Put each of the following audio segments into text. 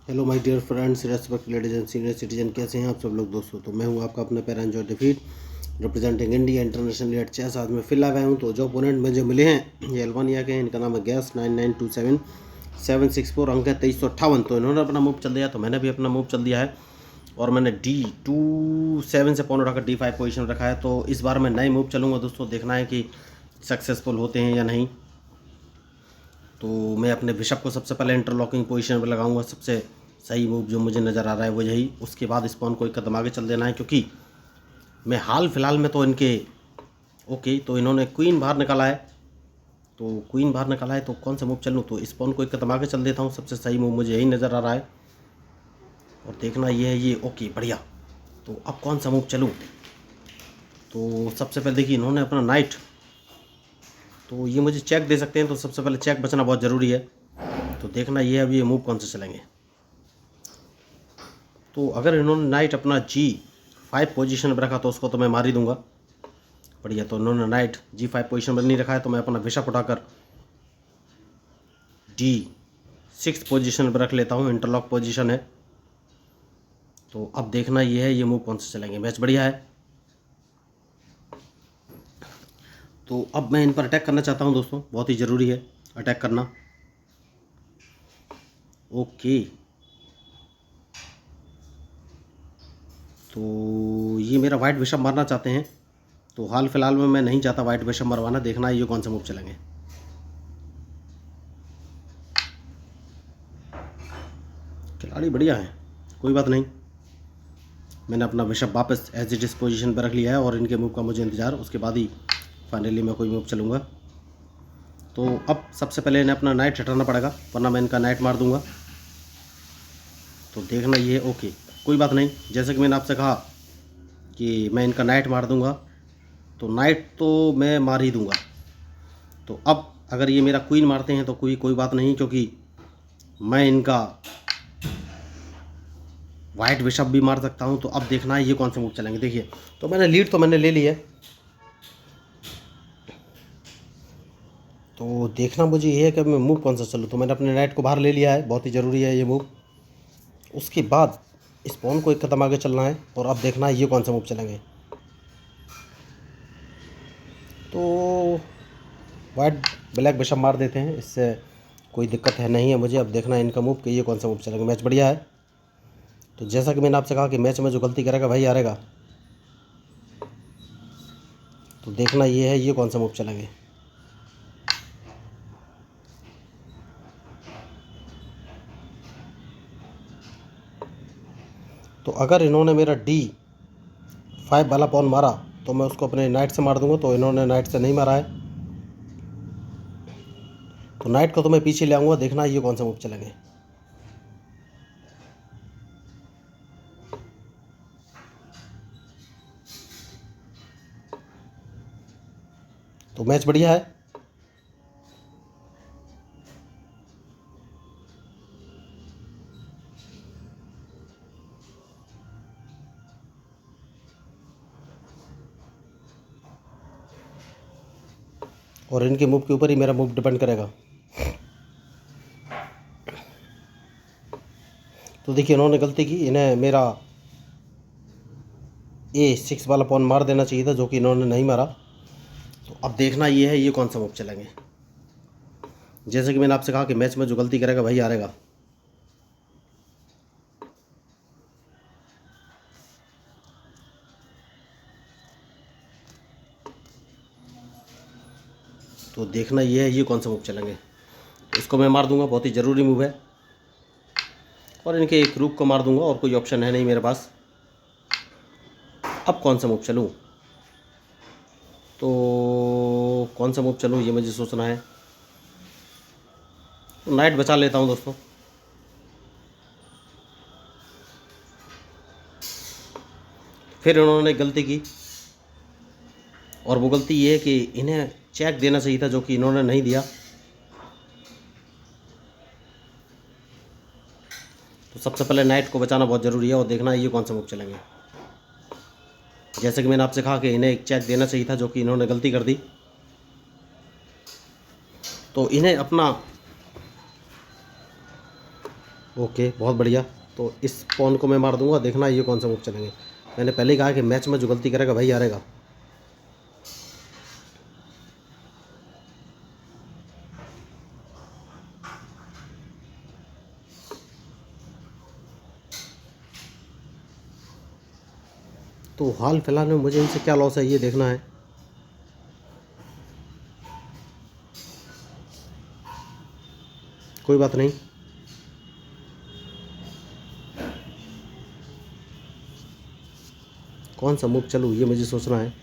Hello my dear friends, respect ladies and senior citizen, कैसे हैं आप सब लोग दोस्तों। तो मैं हूं आपका अपना पैरा enjoy defeat representing India international at chess. आज मैं फिर लाया हूं। तो जो ओपोनेंट मुझे मिले हैं ये अल्बानिया के हैं। इनका नाम है गैस 9927764, अंक है 2358। तो इन्होंने अपना मूव चल दिया, तो मैंने भी अपना मूव चल दिया है और मैंने D27 से पॉन उठाकर D5 पोजीशन रखा है। तो इस बार मैं नए मूव चलूँगा दोस्तों, देखना है कि सक्सेसफुल होते हैं या नहीं। तो मैं अपने बिशप को सबसे पहले इंटरलॉकिंग पोजीशन पर लगाऊंगा। सबसे सही मूव जो मुझे नज़र आ रहा है वो यही। उसके बाद स्पॉन को एक कदम आगे चल देना है, क्योंकि मैं हाल फिलहाल में तो इनके ओके, तो इन्होंने क्वीन बाहर निकाला है। तो क्वीन बाहर निकाला है तो कौन सा मूव चलूँ, तो स्पॉन को एक कदम आगे चल देता हूँ। सबसे सही मूव मुझे यही नज़र आ रहा है और देखना ये है ये ओके बढ़िया। तो अब कौन सा मूव चलूँ, तो सबसे पहले देखिए इन्होंने अपना नाइट, तो ये मुझे चेक दे सकते हैं। तो सबसे पहले चेक बचना बहुत ज़रूरी है। तो देखना ये है अब ये मूव कौन से चलेंगे। तो अगर इन्होंने नाइट अपना G5 पोजीशन पर रखा तो उसको तो मैं मार ही दूंगा। बढ़िया, तो इन्होंने नाइट G5 पोजीशन पर नहीं रखा है, तो मैं अपना बिशप उठाकर D6 पोजीशन पर रख लेता हूँ। इंटरलॉक पोजीशन है। तो अब देखना ये है ये मूव कौन से चलेंगे। मैच बढ़िया है। तो अब मैं इन पर अटैक करना चाहता हूँ दोस्तों, बहुत ही ज़रूरी है अटैक करना। ओके, तो ये मेरा वाइट बिशप मारना चाहते हैं। तो हाल फिलहाल में मैं नहीं चाहता वाइट बिशप मरवाना। देखना है ये कौन सा मूव चलेंगे। खिलाड़ी बढ़िया है, कोई बात नहीं। मैंने अपना बिशप वापस एज इट इस पोजीशन पर रख लिया है और इनके मूव का मुझे इंतज़ार, उसके बाद ही फाइनली मैं कोई मूव चलूँगा। तो अब सबसे पहले इन्हें अपना नाइट हटाना पड़ेगा, वरना मैं इनका नाइट मार दूंगा। तो देखना ये ओके, कोई बात नहीं। जैसे कि मैंने आपसे कहा कि मैं इनका नाइट मार दूंगा, तो नाइट तो मैं मार ही दूंगा। तो अब अगर ये मेरा क्वीन मारते हैं तो कोई बात नहीं, क्योंकि मैं इनका वाइट बिशप भी मार सकता हूं। तो अब देखना है ये कौन से मूव चलेंगे। देखिए, तो मैंने लीड तो मैंने ले ली है। तो देखना मुझे ये है कि मैं मूव कौन सा चलूँ। तो मैंने अपने नाइट को बाहर ले लिया है, बहुत ही ज़रूरी है ये मूव। उसके बाद इस पॉन को एक कदम आगे चलना है और अब देखना है ये कौन सा मूव चलेंगे। तो वाइट ब्लैक बिशप मार देते हैं, इससे कोई दिक्कत है नहीं है मुझे। अब देखना है इनका मूव कि ये कौन सा मूव चलेंगे। मैच बढ़िया है। तो जैसा कि मैंने आपसे कहा कि मैच में जो गलती करेगा वही हारेगा। तो देखना ये है ये कौन सा मूव चलेंगे। तो अगर इन्होंने मेरा D5 वाला पॉन मारा तो मैं उसको अपने नाइट से मार दूंगा। तो इन्होंने नाइट से नहीं मारा है, तो नाइट को तो मैं पीछे ले आऊँगा। देखना ये कौन सा मूव चलेंगे। तो मैच बढ़िया है। और इनके मूव के ऊपर ही मेरा मूव डिपेंड करेगा। तो देखिए इन्होंने गलती की, इन्हें मेरा A6 वाला पॉन मार देना चाहिए था, जो कि इन्होंने नहीं मारा। तो अब देखना ये है ये कौन सा मूव चलेंगे। जैसे कि मैंने आपसे कहा कि मैच में जो गलती करेगा वही हारेगा। तो देखना ये है ये कौन सा मूव चलेंगे। इसको मैं मार दूंगा, बहुत ही ज़रूरी मूव है। और इनके एक रूक को मार दूंगा, और कोई ऑप्शन है नहीं मेरे पास। अब कौन सा मूव चलूँ, तो कौन सा मूव चलूँ ये मुझे सोचना है। तो नाइट बचा लेता हूँ दोस्तों। फिर इन्होंने गलती की, और वो गलती ये है कि इन्हें चेक देना चाहिए था, जो कि इन्होंने नहीं दिया। तो सबसे पहले नाइट को बचाना बहुत ज़रूरी है, और देखना है ये कौन सा मूव चलेंगे। जैसे कि मैंने आपसे कहा कि इन्हें एक चेक देना चाहिए था, जो कि इन्होंने गलती कर दी। तो इन्हें अपना ओके, बहुत बढ़िया। तो इस पॉन को मैं मार दूंगा, देखना ये कौन सा मूव चलेंगे। मैंने पहले ही कहा कि मैच में जो गलती करेगा भाई हारेगा। तो हाल फिलहाल में मुझे इनसे क्या लॉस है ये देखना है। कोई बात नहीं। कौन सा मूव चलूँ ये मुझे सोचना है।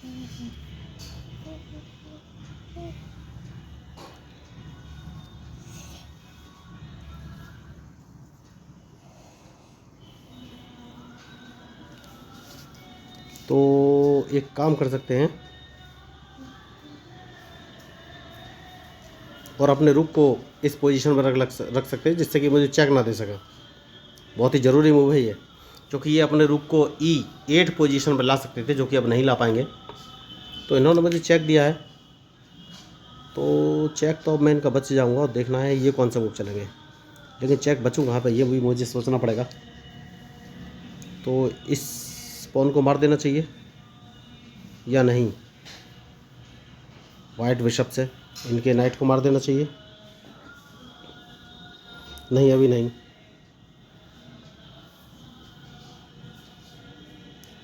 तो एक काम कर सकते हैं और अपने रुक को इस पोजीशन पर रख सकते हैं जिससे कि मुझे चेक ना दे सके। बहुत ही ज़रूरी मूव है ये, क्योंकि ये अपने रुक को E8 पोजीशन पर ला सकते थे जो कि अब नहीं ला पाएंगे। तो इन्होंने मुझे चेक दिया है, तो चेक तो अब मैं इनका बच जाऊंगा और देखना है ये कौन सा मूव चलेंगे। लेकिन चेक बचूँ कहाँ पे ये भी मुझे सोचना पड़ेगा। तो इस पॉन को मार देना चाहिए या नहीं। वाइट बिशप से इनके नाइट को मार देना चाहिए। नहीं, अभी नहीं।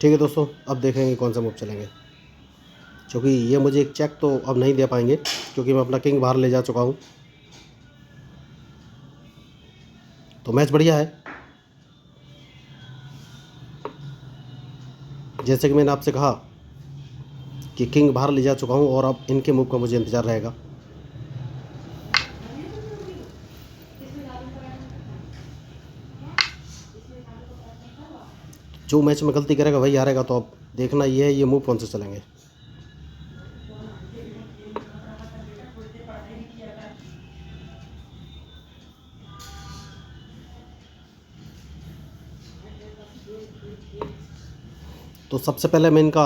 ठीक है दोस्तों, अब देखेंगे कौन सा मूव चलेंगे, क्योंकि ये मुझे एक चेक तो अब नहीं दे पाएंगे क्योंकि मैं अपना किंग बाहर ले जा चुका हूँ। तो मैच बढ़िया है। जैसे कि मैंने आपसे कहा कि किंग बाहर ले जा चुका हूँ और अब इनके मूव का मुझे इंतज़ार रहेगा। जो मैच में गलती करेगा वही हारेगा। तो अब देखना ये है ये मूव कौन से चलेंगे। तो सबसे पहले मैं इनका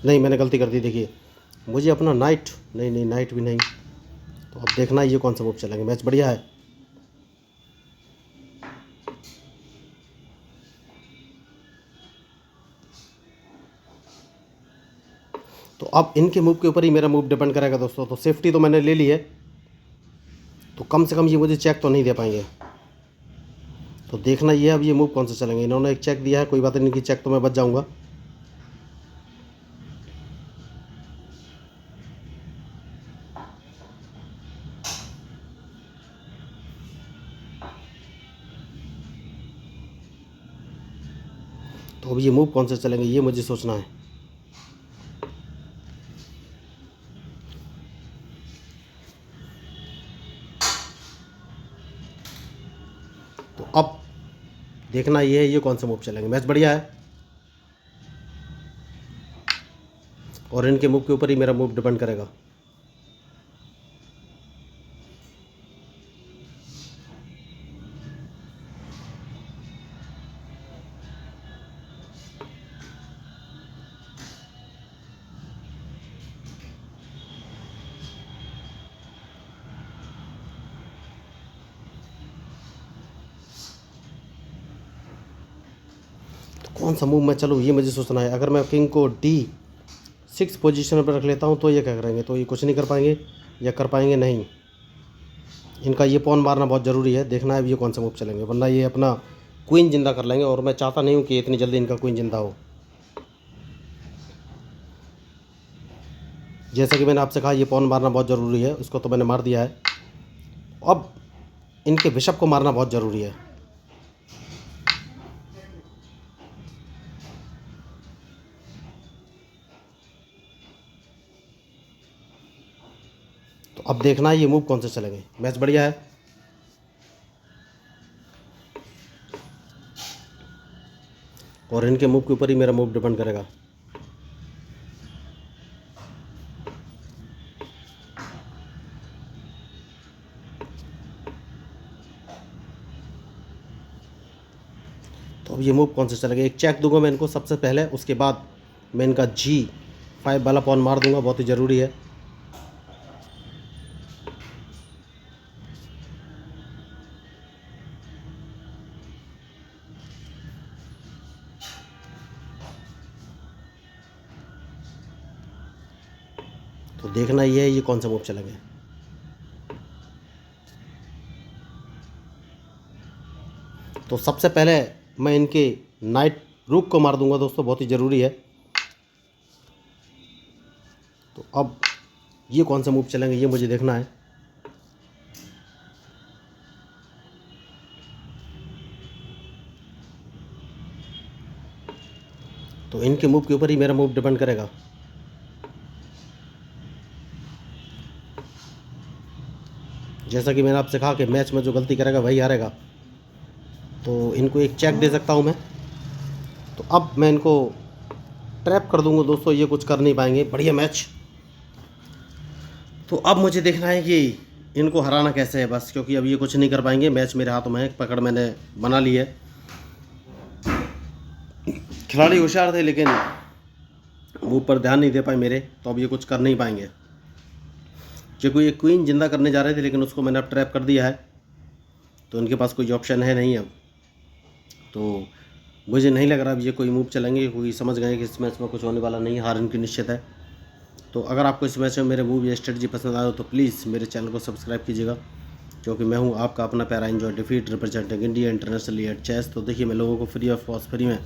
नहीं, मैंने गलती कर दी। देखिए मुझे अपना नाइट नहीं, नाइट भी नहीं। तो अब देखना ये कौन सा मूव चलेंगे। मैच बढ़िया है। तो अब इनके मूव के ऊपर ही मेरा मूव डिपेंड करेगा दोस्तों। तो सेफ्टी तो मैंने ले ली है, तो कम से कम ये मुझे चेक तो नहीं दे पाएंगे। तो देखना ये अब ये मूव कौन से चलेंगे। इन्होंने एक चेक दिया है, कोई बात नहीं, इनकी चेक तो मैं बच जाऊंगा। तो अब ये मूव कौन से चलेंगे ये मुझे सोचना है। तो अब देखना ये है ये कौन सा मूव चलेंगे। मैच बढ़िया है और इनके मूव के ऊपर ही मेरा मूव डिपेंड करेगा। तो कौन सा मूव मैं चलूँ ये मुझे सोचना है। अगर मैं किंग को D6 पोजीशन पर रख लेता हूँ तो ये क्या करेंगे। तो ये कुछ नहीं कर पाएंगे या कर पाएंगे नहीं। इनका ये पॉन मारना बहुत ज़रूरी है। देखना है ये कौन सा मूव चलेंगे, वरना ये अपना क्वीन जिंदा कर लेंगे और मैं चाहता नहीं हूँ कि इतनी जल्दी इनका क्वीन जिंदा हो। जैसा कि मैंने आपसे कहा ये पॉन मारना बहुत ज़रूरी है, उसको तो मैंने मार दिया है। अब इनके बिशप को मारना बहुत ज़रूरी है। तो अब देखना है ये मूव कौन से चलेंगे। मैच बढ़िया है और इनके मूव के ऊपर ही मेरा मूव डिपेंड करेगा। तो अब ये मूव कौन से चलेंगे। एक चेक दूंगा मैं इनको सबसे पहले, उसके बाद मैं इनका G5 वाला पॉन मार दूंगा, बहुत ही ज़रूरी है। देखना ये है ये कौन सा मूव चलेंगे। तो सबसे पहले मैं इनके नाइट रुक को मार दूंगा दोस्तों, बहुत ही ज़रूरी है। तो अब ये कौन सा मूव चलेंगे ये मुझे देखना है। तो इनके मूव के ऊपर ही मेरा मूव डिपेंड करेगा। जैसा कि मैंने आपसे कहा कि मैच में जो गलती करेगा वही हारेगा, तो इनको एक चेक दे सकता हूं मैं। तो अब मैं इनको ट्रैप कर दूंगा दोस्तों, ये कुछ कर नहीं पाएंगे। बढ़िया मैच। तो अब मुझे देखना है कि इनको हराना कैसे है बस, क्योंकि अब ये कुछ नहीं कर पाएंगे। मैच मेरे हाथों में है, पकड़ मैंने बना ली है। खिलाड़ी होशियार थे लेकिन मूव पर ध्यान नहीं दे पाए मेरे, तो अब ये कुछ कर नहीं पाएंगे। क्योंकि ये क्वीन जिंदा करने जा रहे थे लेकिन उसको मैंने अब ट्रैप कर दिया है, तो इनके पास कोई ऑप्शन है नहीं अब। तो मुझे नहीं लग रहा अब ये कोई मूव चलेंगे, क्योंकि समझ गए कि इस मैच में कुछ होने वाला नहीं, हार इनकी निश्चित है। तो अगर आपको इस मैच में मेरे मूव या स्ट्रेटजी पसंद आए तो प्लीज़ मेरे चैनल को सब्सक्राइब कीजिएगा, क्योंकि मैं हूँ आपका अपना प्यारा enjoy defeat representing India internationally at chess. तो देखिए, मैं लोगों को फ्री ऑफ कॉस्ट फ्री में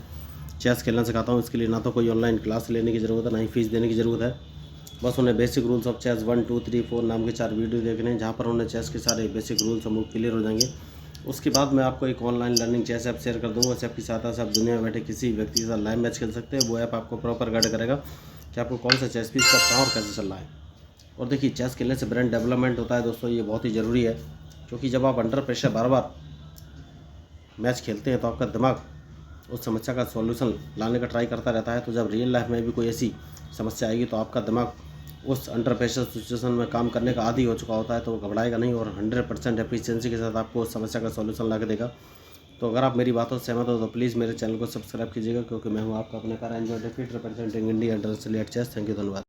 चेस खेलना सिखाता हूँ। इसके लिए ना तो कोई ऑनलाइन क्लास लेने की ज़रूरत है, ना ही फीस देने की ज़रूरत है। बस उन्हें बेसिक रूल्स ऑफ चेस 1 2 3 4 नाम के 4 वीडियो देखने हैं, जहाँ पर उन्हें चेस के सारे बेसिक रूल्स और मूव क्लियर हो जाएंगे। उसके बाद मैं आपको एक online learning chess app share कर दूँगा। इस ऐप की सहायता से आप दुनिया में बैठे किसी व्यक्ति के साथ लाइव मैच खेल सकते हैं। वो ऐप आपको प्रॉपर गाइड करेगा कि आपको कौन सा चेस पीस कब कहाँ और कैसे चल रहा है। और देखिए, चेस खेलने से ब्रेन डेवलपमेंट होता है दोस्तों, ये बहुत ही ज़रूरी है। क्योंकि जब आप अंडर प्रेशर बार बार मैच खेलते हैं तो आपका दिमाग उस समस्या का सॉल्यूशन लाने का ट्राई करता रहता है। तो जब रियल लाइफ में भी कोई ऐसी समस्या आएगी तो आपका दिमाग उस अंडर प्रेशर सिचुएशन में काम करने का आदी हो चुका होता है, तो वो घबराएगा नहीं और 100% एफिशिएंसी के साथ आपको उस समस्या का सॉल्यूशन ला के देगा। तो अगर आप मेरी बातों से सहमत हो तो प्लीज़ मेरे चैनल को सब्सक्राइब कीजिएगा, क्योंकि मैं हूँ आपका अपना प्यारा enjoy defeat representing India international at chess. Thank you, धन्यवाद।